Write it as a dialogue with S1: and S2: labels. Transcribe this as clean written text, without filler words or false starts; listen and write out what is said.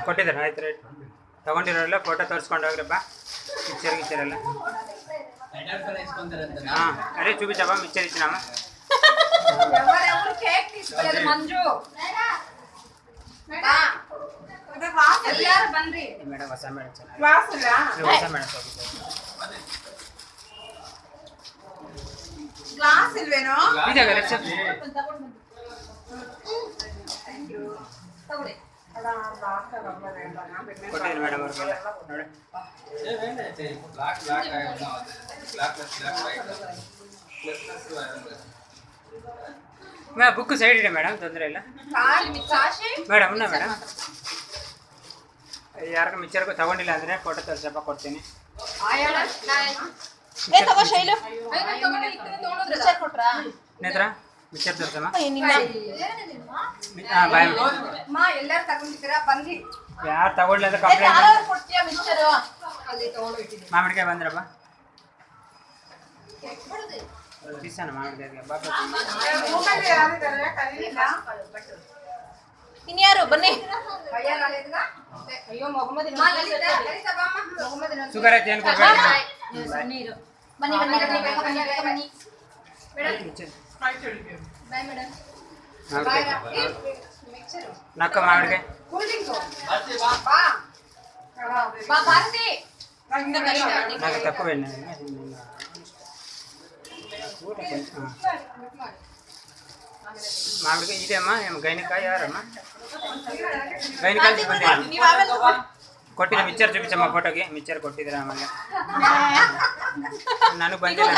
S1: ಕೊಟ್ಟಿದ್ದಾರೆ ಆಯ್ತು right ತಗೊಂಡಿರೋಲ್ಲ photo ತೋರಿಸ್ಕೊಂಡು ಹೋಗ್ರಪ್ಪ ಮಿಕ್ಚರ್ ಗಿಚ್ಚರೆಲ್ಲ ಹಾಂ ಅರೆ చూపించబ్బ ಮಿಕ್ಚರ್ ఇచ్చినామా ಮೇಡಮ್ ಹೊಸ ಮೇಡಮ್ ಹೊಸ ಮೇಡಮ್
S2: ಗ್ಲಾಸ್ ಇಲ್ವೇನೋ
S1: ಇದಾಗ ಲೆಕ್ಚರ್ ಕೊಟ್ಟಿದ್ದೀನಿ ಮೇಡಮ್ ಅವ್ರಿಗೆಲ್ಲ ನೋಡಿ ಬುಕ್ ಸೈಡ್ ಇದೆ ಮೇಡಮ್ ತೊಂದರೆ ಇಲ್ಲ ಮೇಡಮ್ ಉನ್ನ ಮೇಡಮ್ ಯಾರಿಗೂ ಮಿಕ್ಚರ್ಗೂ ತಗೊಂಡಿಲ್ಲ ಅಂದರೆ ಫೋಟೋ ತೋರಿಸಪ್ಪ ಕೊಡ್ತೀನಿ ನೇತ್ರ ಮಿಕ್ಚರ್ ತೋರಿಸಮ್ಮ ಬಾಯ್ ಯಾರು ತಗೊಳ್ಳಿ ಅಂತ ಕಂಪ್ಲೇಂಟ್ ಮಾಮಿಡಿಕಾಯಿ ಬಂದ್ರಪ್ಪ తీసాను మామిడికాయ
S2: ಇನ್ಯಾರು ಬನ್ನಿ
S1: ಶುಗರ್ ಐತೆ ಏನು ಕೊಡ್ಬೇಡಿ ನಕ್ಕ ಮಾಮಿಡಿಕಾಯಿ నాకు తక్కువ మామిడికాయ ఇదేమ్మా ఏం గైనకాయ యారమ్మా గైనకాయ ಕೊಟ್ಟಿದ್ದ ಮಿಕ್ಚರ್ చూపించమ్మా ಫೋಟೋಗೆ ಮಿಕ್ಚರ್ ಕೊಟ್ಟಿದ್ದೀರಾ ಆಮೇಲೆ ನನಗೆ ಬಂದಿಲ್ಲ